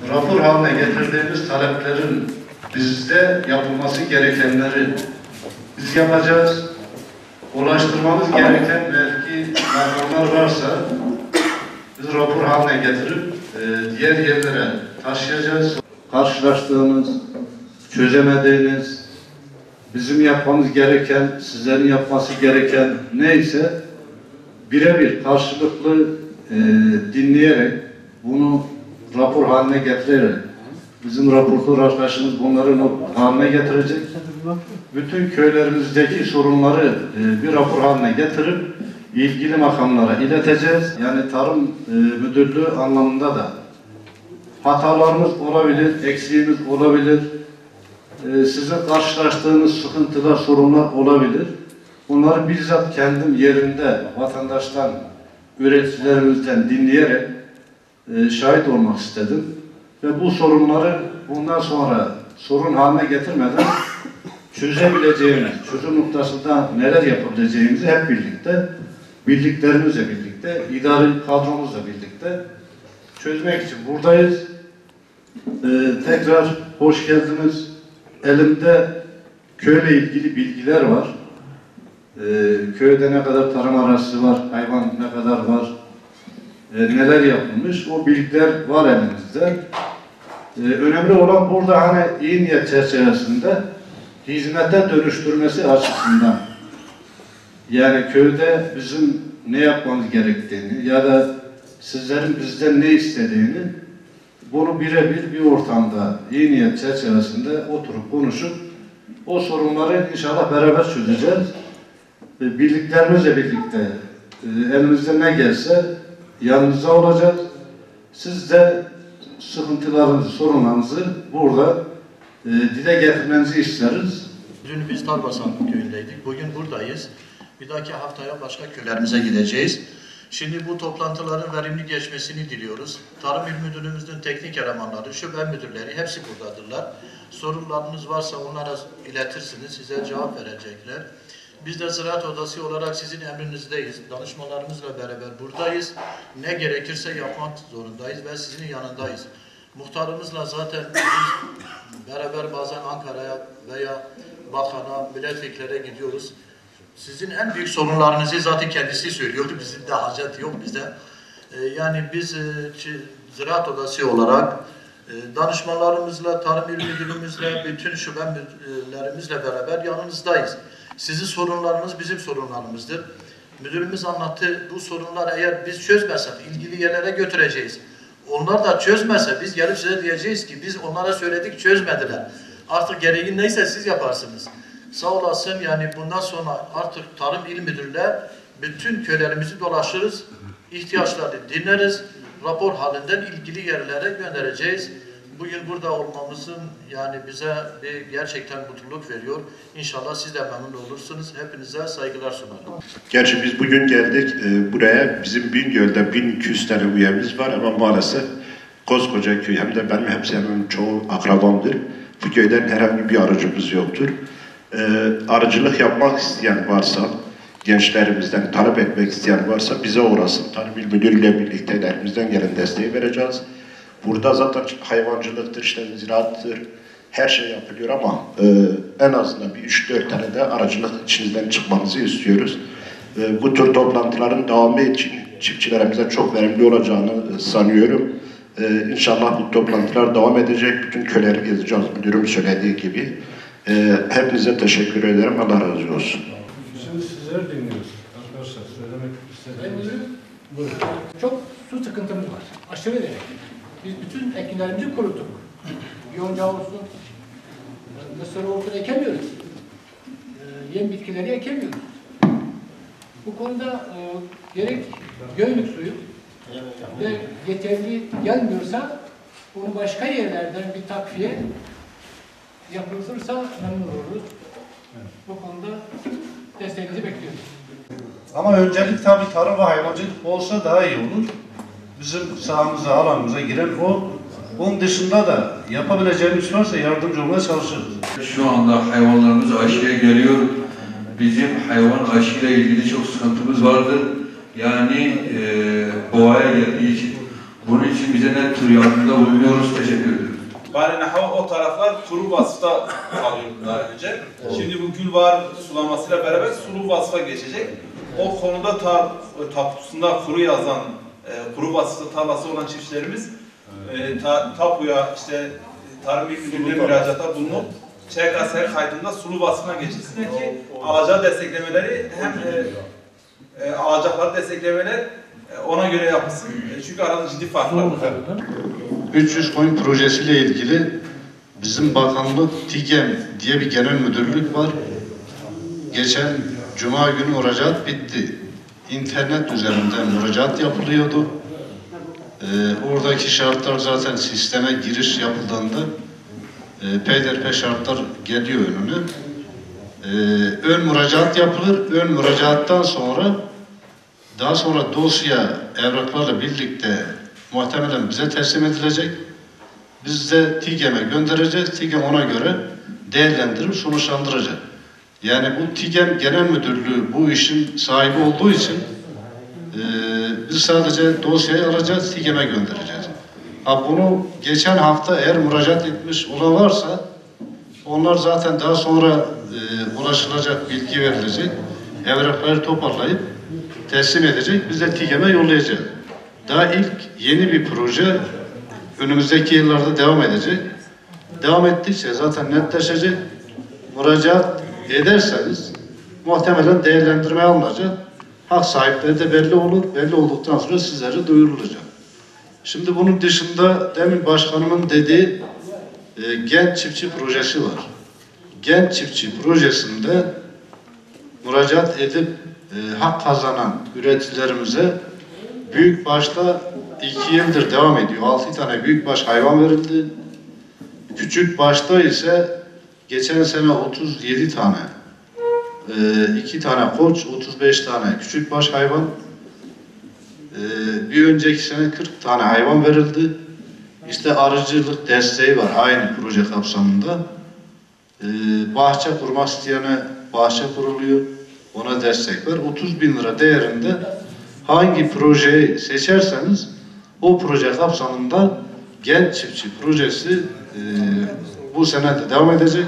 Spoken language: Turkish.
rapor haline getirdiğimiz taleplerin bizde yapılması gerekenleri biz yapacağız. Ulaştırmamız gereken belki raporlar varsa biz rapor haline getirip diğer yerlere taşıyacağız. Karşılaştığımız, çözemediğiniz, bizim yapmamız gereken, sizlerin yapması gereken neyse birebir karşılıklı dinleyerek, bunu rapor haline getirerek, bizim raportör arkadaşımız bunları not haline getirecek. Bütün köylerimizdeki sorunları bir rapor haline getirip ilgili makamlara ileteceğiz. Yani Tarım Müdürlüğü anlamında da hatalarımız olabilir, eksiğimiz olabilir. Sizin karşılaştığınız sıkıntılar, sorunlar olabilir. Bunları bizzat kendim yerinde vatandaştan, üreticilerimizden dinleyerek şahit olmak istedim. Ve bu sorunları bundan sonra sorun haline getirmeden çözebileceğimiz, çözüm noktasında neler yapabileceğimizi hep birlikte, birliklerimizle birlikte, idari kadromuzla birlikte çözmek için buradayız. Tekrar hoş geldiniz. Elimde köyle ilgili bilgiler var. Köyde ne kadar tarım arazisi var, hayvan ne kadar var, neler yapılmış, o bilgiler var elimizde. Önemli olan burada hani iyi niyet çerçevesinde hizmete dönüştürmesi açısından, yani köyde bizim ne yapmamız gerektiğini ya da sizlerin bizden ne istediğini, bunu birebir bir ortamda iyi niyet çerçevesinde oturup konuşup o sorunları inşallah beraber çözeceğiz. Birliklerimizle birlikte elimizde ne gelse yanınızda olacağız. Siz de sıkıntılarınızı, sorunlarınızı burada dile getirmenizi isteriz. Dün biz Tarbasan köyündeydik. Bugün buradayız. Bir dahaki haftaya başka köylerimize gideceğiz. Şimdi bu toplantıların verimli geçmesini diliyoruz. Tarım İl Müdürlüğümüzün teknik elemanları, şube müdürleri hepsi buradadırlar. Sorunlarınız varsa onlara iletirsiniz, size cevap verecekler. Biz de Ziraat Odası olarak sizin emrinizdeyiz. Danışmalarımızla beraber buradayız. Ne gerekirse yapmak zorundayız ve sizin yanındayız. Muhtarımızla zaten biz beraber bazen Ankara'ya veya bakana, milletvekillere gidiyoruz. Sizin en büyük sorunlarınızı zaten kendisi söylüyordu. Bizim de hacet yok bize. Yani biz Ziraat Odası olarak danışmalarımızla, Tarım İl Müdürlüğümüzle, bütün şube müdürlerimizle beraber yanınızdayız. Sizin sorunlarınız bizim sorunlarımızdır. Müdürümüz anlattı, bu sorunlar eğer biz çözmezsek ilgili yerlere götüreceğiz. Onlar da çözmezse biz gelip size diyeceğiz ki biz onlara söyledik, çözmediler. Artık gereği neyse siz yaparsınız. Sağ olasın, yani bundan sonra artık Tarım İl Müdürlüğü'yle bütün köylerimizi dolaşırız, ihtiyaçları dinleriz, rapor halinden ilgili yerlere göndereceğiz. Bugün burada olmamızın yani bize bir gerçekten mutluluk veriyor. İnşallah siz de memnun olursunuz. Hepinize saygılar sunarım. Gerçi biz bugün geldik buraya. Bizim Bingöl'de 1200 tane üyemiz var ama maalesef koskoca köy, hem de benim hepsinin çoğu akrabamdır. Bu köyden herhangi bir aracımız yoktur. Arıcılık yapmak isteyen varsa, gençlerimizden talep etmek isteyen varsa bize uğrasın. Tarım İl Müdürü'yle birlikte elimizden gelen desteği vereceğiz. Burada zaten hayvancılıktır, işte ziraattır, her şey yapılıyor ama en azından bir 3-4 tane de aracılık içinizden çıkmanızı istiyoruz. Bu tür toplantıların devamı için çiftçilerimize çok verimli olacağını sanıyorum. İnşallah bu toplantılar devam edecek. Bütün köyleri gezeceğiz, müdürüm söylediği gibi. Hepinize teşekkür ederim. Allah razı olsun. Şimdi sizleri dinliyoruz. Arkadaşlar söylemek istediğim. Buyurun. Çok su sıkıntımız var. Aşırı derecede. Biz bütün ekinlerimizi kuruttuk. Yonca olsun, mısır olsun ekemiyoruz. Yem bitkileri ekemiyoruz. Bu konuda gerek Göynük suyu ve yeterli gelmiyorsa bunu başka yerlerden bir takviye yapılırsa memnun oluruz. Bu konuda desteğinizi bekliyoruz. Ama öncelik tabii tarım ve hayvancılık olsa daha iyi olur. Bizim sahamıza, alanımıza giren o. Onun dışında da yapabileceğimiz varsa yardımcı olmaya çalışırız. Şu anda hayvanlarımız aşıya geliyor. Bizim hayvan aşıyla ilgili çok sıkıntımız vardır. Yani boğaya geldiği için Bunun için bize ne tür yardımda bulunuyoruz? Teşekkür ediyoruz. Bari Nahav o taraflar kuru vasıfta kalıyordu daha önce. Şimdi bu Gülbahar sulamasıyla beraber sulu vasıfa geçecek. O konuda taputusunda kuru yazan, kuru vasıfta tarlası olan çiftçilerimiz tapuya işte Tarım İl Müdürlüğü'ne müracaatta bulunup ÇKS kaydında sulu vasfına geçilsin ki alacağı desteklemeleri hem alacakları desteklemeler ona göre yapılsın. Çünkü arada ciddi farklar var. 300 koyun projesiyle ilgili bizim bakanlık TİGEM diye bir genel müdürlük var. Geçen Cuma günü müracaat bitti. İnternet üzerinden müracaat yapılıyordu. Oradaki şartlar zaten sisteme giriş yapıldığında peyderpey şartlar geliyor önüne. Ön müracaat yapılır. Ön müracaattan sonra daha sonra dosya evraklarla birlikte muhtemelen bize teslim edilecek. Biz de TİGEM'e göndereceğiz. TİGEM ona göre değerlendirip sonuçlandıracak. Yani bu TİGEM Genel Müdürlüğü bu işin sahibi olduğu için biz sadece dosyayı alacağız, TİGEM'e göndereceğiz. Bunu geçen hafta eğer müracaat etmiş olan varsa onlar zaten daha sonra ulaşılacak, bilgi verilecek. Evrakları toparlayıp teslim edecek. Biz de TİGEM'e yollayacağız. Daha ilk yeni bir proje önümüzdeki yıllarda devam edecek. Devam ettikçe zaten netleşecek. Müracaat ederseniz muhtemelen değerlendirmeye alınacak. Hak sahipleri de belli olur. Belli olduktan sonra sizlere duyurulacak. Şimdi bunun dışında demin başkanımın dediği genç çiftçi projesi var. Genç çiftçi projesinde müracaat edip hak kazanan üreticilerimize büyükbaşta 2 yıldır devam ediyor. 6 tane büyükbaş hayvan verildi. Küçükbaşta ise geçen sene 37 tane, 2 tane koç, 35 tane küçükbaş hayvan, bir önceki sene 40 tane hayvan verildi. İşte arıcılık desteği var aynı proje kapsamında. Bahçe kurmak isteyene bahçe kuruluyor. Ona destek var. 30.000 lira değerinde hangi projeyi seçerseniz o proje kapsamında genç çiftçi projesi bu sene de devam edecek.